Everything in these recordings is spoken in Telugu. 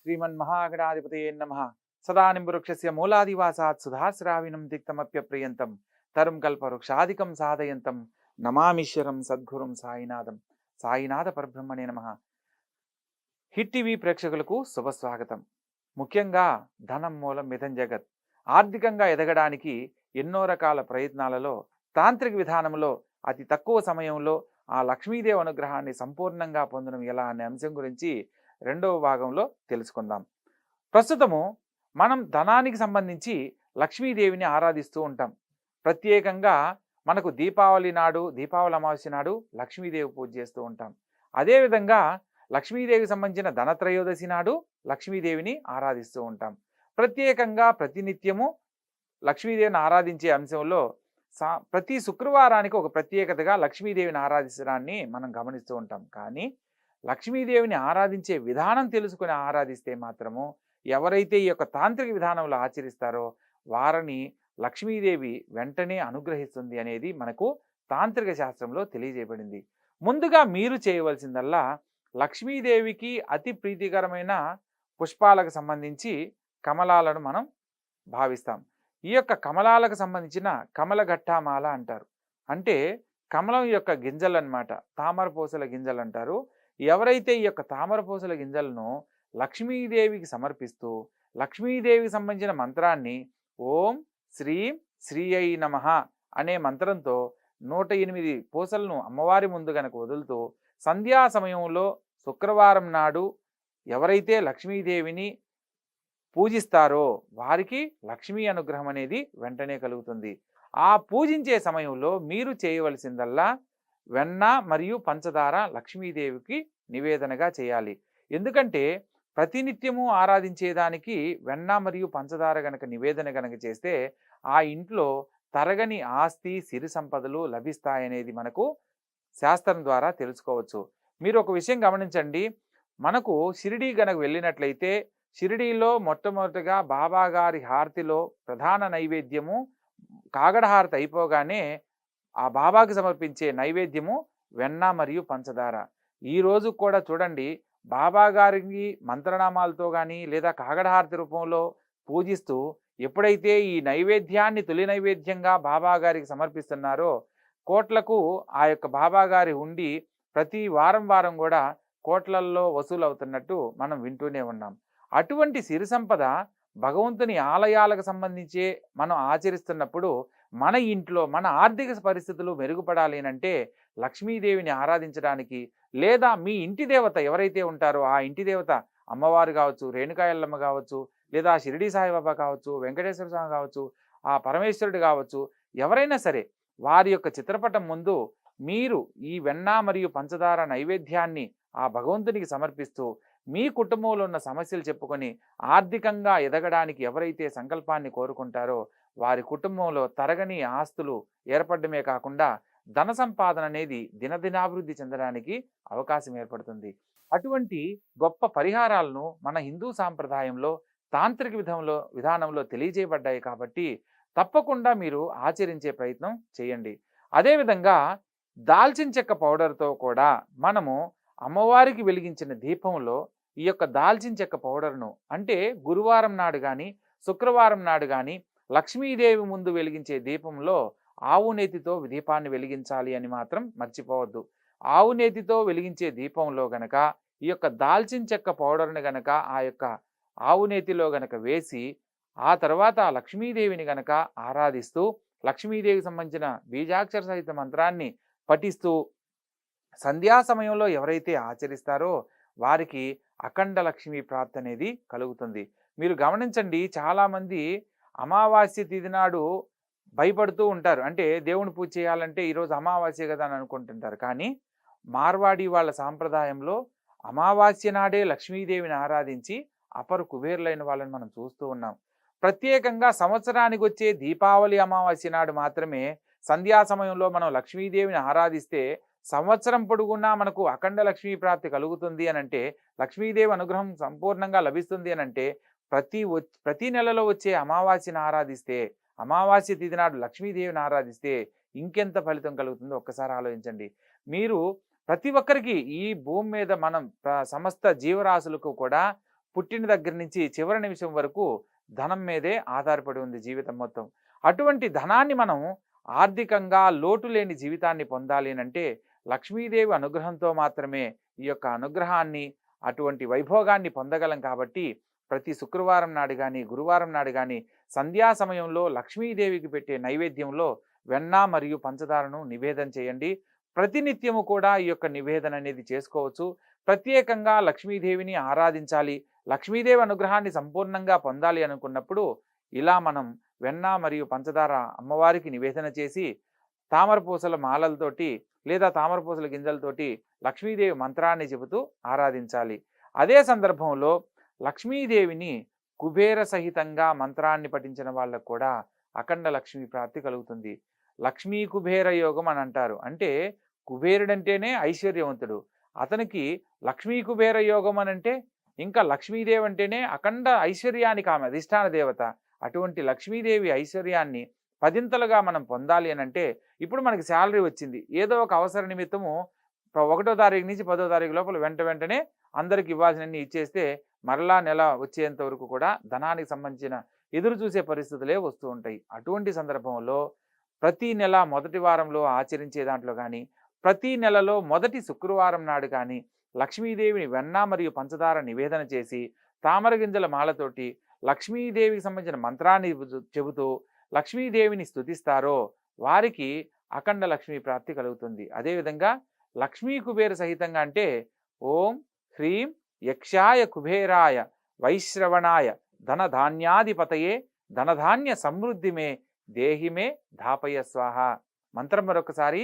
श्रीमन्महागणाधिपतये नमः। सदानिम्बवृक्षस्य मूलादिवासात् सुधाश्राविणं तिक्तमप्यप्रियन्तं तरुं कल्पवृक्षादिकं साधयन्तं నమామీశ్వరం సద్గురుం సాయినాథం. సాయినాథ పరబ్రహ్మణే నమః. హిట్ టీవీ ప్రేక్షకులకు శుభస్వాగతం. ముఖ్యంగా ధనం మూలం మిథం జగత్. ఆర్థికంగా ఎదగడానికి ఎన్నో రకాల ప్రయత్నాలలో తాంత్రిక విధానంలో అతి తక్కువ సమయంలో ఆ లక్ష్మీదేవి అనుగ్రహాన్ని సంపూర్ణంగా పొందడం ఎలా అనే అంశం గురించి రెండవ భాగంలో తెలుసుకుందాం. ప్రస్తుతము మనం ధనానికి సంబంధించి లక్ష్మీదేవిని ఆరాధిస్తూ ఉంటాం. ప్రత్యేకంగా మనకు దీపావళి నాడు, దీపావళి అమావాస్య నాడు లక్ష్మీదేవి పూజ చేస్తూ ఉంటాం. అదేవిధంగా లక్ష్మీదేవికి సంబంధించిన ధనత్రయోదశి నాడు లక్ష్మీదేవిని ఆరాధిస్తూ ఉంటాం. ప్రత్యేకంగా ప్రతినిత్యము లక్ష్మీదేవిని ఆరాధించే అంశంలో ప్రతి శుక్రవారానికి ఒక ప్రత్యేకతగా లక్ష్మీదేవిని ఆరాధించడాన్ని మనం గమనిస్తూ ఉంటాం. కానీ లక్ష్మీదేవిని ఆరాధించే విధానం తెలుసుకుని ఆరాధిస్తే మాత్రము ఎవరైతే ఈ యొక్క తాంత్రిక విధానంలో ఆచరిస్తారో వారిని లక్ష్మీదేవి వెంటనే అనుగ్రహిస్తుంది అనేది మనకు తాంత్రిక శాస్త్రంలో తెలియజేయబడింది. ముందుగా మీరు చేయవలసిందల్లా లక్ష్మీదేవికి అతి ప్రీతికరమైన పుష్పాలకు సంబంధించి కమలాలను మనం భావిస్తాం. ఈ యొక్క కమలాలకు సంబంధించిన కమలగట్టామాల అంటారు. అంటే కమలం యొక్క గింజలు అన్నమాట, తామరపూసల గింజలు అంటారు. ఎవరైతే ఈ యొక్క తామరపూసల గింజలను లక్ష్మీదేవికి సమర్పిస్తూ లక్ష్మీదేవికి సంబంధించిన మంత్రాన్ని ఓం శ్రీం శ్రీ అయి నమః అనే మంత్రంతో 108 పూసలను అమ్మవారి ముందు గనక వదులుతూ సంధ్యా సమయంలో శుక్రవారం నాడు ఎవరైతే లక్ష్మీదేవిని పూజిస్తారో వారికి లక్ష్మీ అనుగ్రహం అనేది వెంటనే కలుగుతుంది. ఆ పూజించే సమయంలో మీరు చేయవలసిందల్లా వెన్న మరియు పంచదార లక్ష్మీదేవికి నివేదనగా చేయాలి. ఎందుకంటే ప్రతినిత్యము ఆరాధించేదానికి వెన్న మరియు పంచదార గనక నివేదన గనక చేస్తే ఆ ఇంట్లో తరగని ఆస్తి సిరి సంపదలు లభిస్తాయనేది మనకు శాస్త్రం ద్వారా తెలుసుకోవచ్చు. మీరు ఒక విషయం గమనించండి, మనకు షిరిడీ గనక వెళ్ళినట్లయితే షిరిడీలో మొట్టమొదటిగా బాబాగారి హారతిలో ప్రధాన నైవేద్యము కాగడ హారతి అయిపోగానే ఆ బాబాకి సమర్పించే నైవేద్యము వెన్న మరియు పంచదార. ఈ రోజు కూడా చూడండి, బాబా గారికి మంత్రనామాలతో కానీ లేదా కాగడహారతి రూపంలో పూజిస్తూ ఎప్పుడైతే ఈ నైవేద్యాన్ని తొలి నైవేద్యంగా బాబా గారికి సమర్పిస్తున్నారో కోట్లకు ఆ యొక్క బాబా గారి ఉండి ప్రతి వారం వారం కూడా కోట్లల్లో వసూలు అవుతున్నట్టు మనం వింటూనే ఉన్నాం. అటువంటి సిరి సంపద భగవంతుని ఆలయాలకు సంబంధించే మనం ఆచరిస్తున్నప్పుడు మన ఇంట్లో మన ఆర్థిక పరిస్థితులు మెరుగుపడాలి అంటే లక్ష్మీదేవిని ఆరాధించడానికి లేదా మీ ఇంటి దేవత ఎవరైతే ఉంటారో ఆ ఇంటి దేవత అమ్మవారు కావచ్చు, రేణుకా ఎల్లమ్మ కావచ్చు, లేదా షిరిడి సాయిబాబా కావచ్చు, వెంకటేశ్వర స్వామి కావచ్చు, ఆ పరమేశ్వరుడు కావచ్చు, ఎవరైనా సరే వారి యొక్క చిత్రపటం ముందు మీరు ఈ వెన్న మరియు పంచదార నైవేద్యాన్ని ఆ భగవంతునికి సమర్పిస్తూ మీ కుటుంబంలో ఉన్న సమస్యలు చెప్పుకొని ఆర్థికంగా ఎదగడానికి ఎవరైతే సంకల్పాన్ని కోరుకుంటారో వారి కుటుంబంలో తరగని ఆస్తులు ఏర్పడమే కాకుండా ధన సంపాదన అనేది దినదినాభివృద్ధి చెందడానికి అవకాశం ఏర్పడుతుంది. అటువంటి గొప్ప పరిహారాలను మన హిందూ సాంప్రదాయంలో తాంత్రిక విధానంలో తెలియజేయబడ్డాయి కాబట్టి తప్పకుండా మీరు ఆచరించే ప్రయత్నం చేయండి. అదేవిధంగా దాల్చిన చెక్క పౌడర్తో కూడా మనము అమ్మవారికి వెలిగించిన దీపంలో ఈ యొక్క దాల్చిన చెక్క పౌడర్ను అంటే గురువారం నాడు కానీ శుక్రవారం నాడు కానీ లక్ష్మీదేవి ముందు వెలిగించే దీపంలో ఆవు నేతితో దీపాన్ని వెలిగించాలి అని మాత్రం మర్చిపోవద్దు. ఆవు నేతితో వెలిగించే దీపంలో గనక ఈ యొక్క దాల్చిన చెక్క పౌడర్ని గనక ఆ యొక్క ఆవు నేతిలో గనక వేసి ఆ తర్వాత లక్ష్మీదేవిని గనక ఆరాధిస్తూ లక్ష్మీదేవికి సంబంధించిన బీజాక్షర సహిత మంత్రాన్ని పఠిస్తూ సంధ్యా సమయంలో ఎవరైతే ఆచరిస్తారో వారికి అఖండ లక్ష్మీ ప్రాప్తి అనేది కలుగుతుంది. మీరు గమనించండి, చాలామంది అమావాస్య తిథి నాడు భయపడుతూ ఉంటారు. అంటే దేవుని పూజ చేయాలంటే ఈరోజు అమావాస్య కదా అని అనుకుంటుంటారు. కానీ మార్వాడి వాళ్ళ సాంప్రదాయంలో అమావాస్య నాడే లక్ష్మీదేవిని ఆరాధించి అపరు కుబేరులైన వాళ్ళని మనం చూస్తూ ఉన్నాం. ప్రత్యేకంగా సంవత్సరానికి వచ్చే దీపావళి అమావాస్య నాడు మాత్రమే సంధ్యా సమయంలో మనం లక్ష్మీదేవిని ఆరాధిస్తే సంవత్సరం పొడుగునా మనకు అఖండ లక్ష్మీ ప్రాప్తి కలుగుతుంది అని అంటే, లక్ష్మీదేవి అనుగ్రహం సంపూర్ణంగా లభిస్తుంది అని అంటే ప్రతి నెలలో వచ్చే అమావాస్యను ఆరాధిస్తే, అమావాస్య తిథి నాడు లక్ష్మీదేవిని ఆరాధిస్తే ఇంకెంత ఫలితం కలుగుతుందో ఒక్కసారి ఆలోచించండి. మీరు ప్రతి ఒక్కరికి ఈ భూమి మీద మనం సమస్త జీవరాశులకు కూడా పుట్టిన దగ్గర నుంచి చివరి నిమిషం వరకు ధనం మీదే ఆధారపడి ఉంది జీవితం మొత్తం. అటువంటి ధనాన్ని మనం ఆర్థికంగా లోటు లేని జీవితాన్ని పొందాలి అంటే లక్ష్మీదేవి అనుగ్రహంతో మాత్రమే ఈ యొక్క అనుగ్రహాన్ని, అటువంటి వైభోగాన్ని పొందగలం. కాబట్టి ప్రతి శుక్రవారం నాడు కానీ, గురువారం నాడు కానీ సంధ్యా సమయంలో లక్ష్మీదేవికి పెట్టే నైవేద్యంలో వెన్న మరియు పంచదారను నివేదన చేయండి. ప్రతినిత్యము కూడా ఈ యొక్క నివేదన అనేది చేసుకోవచ్చు. ప్రత్యేకంగా లక్ష్మీదేవిని ఆరాధించాలి, లక్ష్మీదేవి అనుగ్రహాన్ని సంపూర్ణంగా పొందాలి అనుకున్నప్పుడు ఇలా మనం వెన్న మరియు పంచదార అమ్మవారికి నివేదన చేసి తామరపూసల మాలలతోటి లేదా తామరపూసల గింజలతోటి లక్ష్మీదేవి మంత్రాన్ని చెబుతూ ఆరాధించాలి. అదే సందర్భంలో లక్ష్మీదేవిని కుబేర సహితంగా మంత్రాన్ని పఠించిన వాళ్ళకు కూడా అఖండ లక్ష్మీ ప్రాప్తి కలుగుతుంది. లక్ష్మీ కుబేర యోగం అని అంటారు. అంటే కుబేరుడంటేనే ఐశ్వర్యవంతుడు, అతనికి లక్ష్మీ కుబేర యోగం అని అంటే ఇంకా లక్ష్మీదేవి అంటేనే అఖండ ఐశ్వర్యానికి ఆమె అధిష్టాన దేవత. అటువంటి లక్ష్మీదేవి ఐశ్వర్యాన్ని పదింతలుగా మనం పొందాలి అని అంటే ఇప్పుడు మనకి శాలరీ వచ్చింది, ఏదో ఒక అవసర నిమిత్తము 1వ తారీఖు నుంచి 10వ తారీఖు లోపల వెంటనే అందరికి ఇవ్వాల్సినన్ని ఇచ్చేస్తే మరలా నెల వచ్చేంత వరకు కూడా ధనానికి సంబంధించిన ఎదురు చూసే పరిస్థితులే వస్తూ ఉంటాయి. అటువంటి సందర్భంలో ప్రతి నెల మొదటి వారంలో ఆచరించే దాంట్లో కానీ, ప్రతి నెలలో మొదటి శుక్రవారం నాడు కానీ లక్ష్మీదేవిని వెన్న మరియు పంచదార నివేదన చేసి తామర గింజల మాలతోటి లక్ష్మీదేవికి సంబంధించిన మంత్రాన్ని చెబుతూ లక్ష్మీదేవిని స్తుతిస్తారో వారికి అఖండ లక్ష్మీ ప్రాప్తి కలుగుతుంది. అదేవిధంగా లక్ష్మీ కుబేర సహితంగా అంటే ఓం హ్రీం యక్షాయ కుబేరాయ వైశ్రవణాయ ధనధాన్యాధిపతయే ధనధాన్య సమృద్ధిమే దేహిమే ధాపయ స్వాహ. మంత్రం మరొకసారి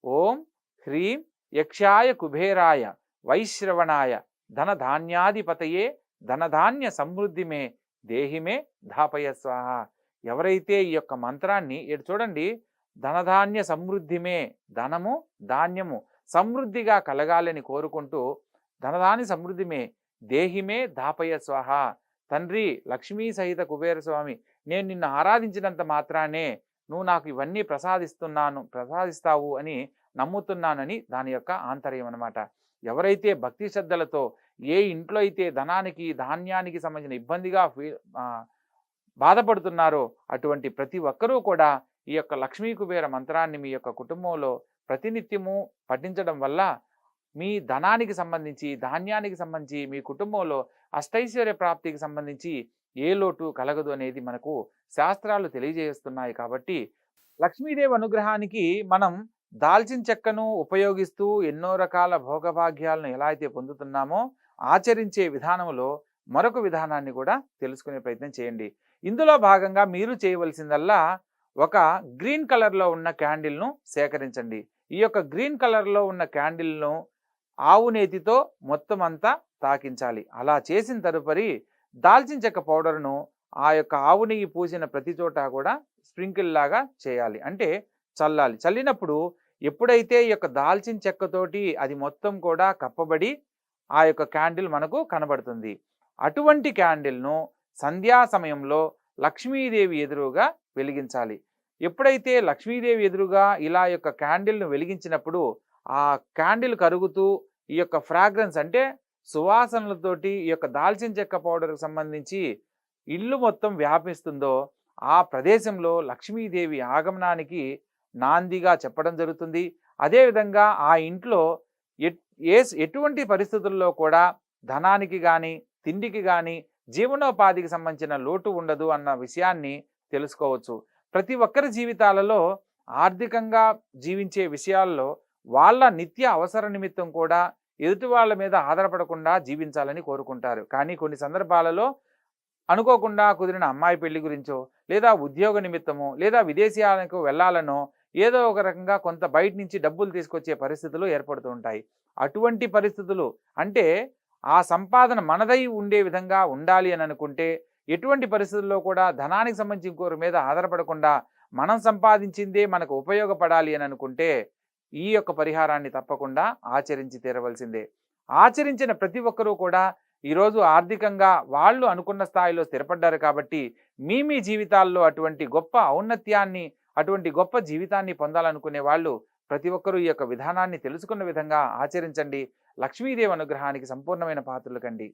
ఓం హ్రీం యక్షాయ కుబేరాయ వైశ్రవణాయ ధనధాన్యాధిపతయే ధనధాన్య సమృద్ధిమే దేహిమే ధాపయ స్వాహ. ఎవరైతే ఈ యొక్క మంత్రాన్ని ఇటు చూడండి, ధనధాన్య సమృద్ధిమే, ధనము ధాన్యము సమృద్ధిగా కలగాలని కోరుకుంటూ ధనధాన్య సమృద్ధిమే దేహిమే ధాపయ స్వాహ. తండ్రి లక్ష్మీ సహిత కుబేర స్వామి, నేను నిన్ను ఆరాధించినంత మాత్రానే నువ్వు నాకు ఇవన్నీ ప్రసాదిస్తావు అని నమ్ముతున్నానని దాని యొక్క ఆంతర్యం అన్నమాట. ఎవరైతే భక్తి శ్రద్ధలతో ఏ ఇంట్లో అయితే ధనానికి ధాన్యానికి సంబంధించిన ఇబ్బందిగా బాధపడుతున్నారో అటువంటి ప్రతి ఒక్కరూ కూడా ఈ యొక్క లక్ష్మీ కుబేర మంత్రాన్ని మీ యొక్క కుటుంబంలో ప్రతినిత్యము పఠించడం వల్ల మీ ధనానికి సంబంధించి, ధాన్యానికి సంబంధించి, మీ కుటుంబంలో అష్టైశ్వర్య ప్రాప్తికి సంబంధించి ఏ లోటు కలగదు అనేది మనకు శాస్త్రాలు తెలియజేస్తున్నాయి. కాబట్టి లక్ష్మీదేవి అనుగ్రహానికి మనం దాల్చిన చెక్కను ఉపయోగిస్తూ ఎన్నో రకాల భోగభాగ్యాలను ఎలా అయితే పొందుతున్నామో ఆచరించే విధానంలో మరొక విధానాన్ని కూడా తెలుసుకునే ప్రయత్నం చేయండి. ఇందులో భాగంగా మీరు చేయవలసిందల్లా ఒక గ్రీన్ కలర్లో ఉన్న క్యాండిల్ను సేకరించండి. ఈ యొక్క గ్రీన్ కలర్లో ఉన్న క్యాండిల్ను ఆవు నేతితో మొత్తం అంతా తాకించాలి. అలా చేసిన తదుపరి దాల్చిన చెక్క పౌడర్ను ఆ యొక్క ఆవు నెయ్యి పూసిన ప్రతి చోట కూడా స్ప్రింకిల్ లాగా చేయాలి, అంటే చల్లాలి. చల్లినప్పుడు ఎప్పుడైతే ఈ యొక్క దాల్చిన చెక్కతోటి అది మొత్తం కూడా కప్పబడి ఆ యొక్క క్యాండిల్ మనకు కనబడుతుంది, అటువంటి క్యాండిల్ను సంధ్యా సమయంలో లక్ష్మీదేవి ఎదురుగా వెలిగించాలి. ఎప్పుడైతే లక్ష్మీదేవి ఎదురుగా ఇలా యొక్క క్యాండిల్ను వెలిగించినప్పుడు ఆ క్యాండిల్ కరుగుతూ ఈ యొక్క ఫ్రాగ్రెన్స్ అంటే సువాసనలతోటి ఈ యొక్క దాల్చిన చెక్క పౌడర్కి సంబంధించి ఇల్లు మొత్తం వ్యాపిస్తుందో ఆ ప్రదేశంలో లక్ష్మీదేవి ఆగమనానికి నాందిగా చెప్పడం జరుగుతుంది. అదేవిధంగా ఆ ఇంట్లో ఎటువంటి పరిస్థితుల్లో కూడా ధనానికి కానీ, తిండికి కానీ, జీవనోపాధికి సంబంధించిన లోటు ఉండదు అన్న విషయాన్ని తెలుసుకోవచ్చు. ప్రతి ఒక్కరి జీవితాలలో ఆర్థికంగా జీవించే విషయాల్లో వాళ్ళ నిత్య అవసర నిమిత్తం కూడా ఎదుటి వాళ్ళ మీద ఆధారపడకుండా జీవించాలని కోరుకుంటారు. కానీ కొన్ని సందర్భాలలో అనుకోకుండా కుదిరిన అమ్మాయి పెళ్లి గురించో, లేదా ఉద్యోగ నిమిత్తమో, లేదా విదేశీయాలకు వెళ్ళాలనో ఏదో ఒక రకంగా కొంత బయట నుంచి డబ్బులు తీసుకొచ్చే పరిస్థితులు ఏర్పడుతూ ఉంటాయి. అటువంటి పరిస్థితులు అంటే ఆ సంపాదన మనదై ఉండే విధంగా ఉండాలి అని అనుకుంటే ఎటువంటి పరిస్థితుల్లో కూడా ధనానికి సంబంధించి ఇంకోరి మీద ఆధారపడకుండా మనం సంపాదించిందే మనకు ఉపయోగపడాలి అని అనుకుంటే ఈ యొక్క పరిహారాన్ని తప్పకుండా ఆచరించి తీరవలసిందే. ఆచరించిన ప్రతి ఒక్కరూ కూడా ఈరోజు ఆర్థికంగా వాళ్ళు అనుకున్న స్థాయిలో స్థిరపడ్డారు. కాబట్టి మీ జీవితాల్లో అటువంటి గొప్ప ఔన్నత్యాన్ని, అటువంటి గొప్ప జీవితాన్ని పొందాలనుకునే వాళ్ళు ప్రతి ఒక్కరూ ఈ యొక్క విధానాన్ని తెలుసుకున్న విధంగా ఆచరించండి. లక్ష్మీదేవి అనుగ్రహానికి సంపూర్ణమైన పాత్రలు కండి.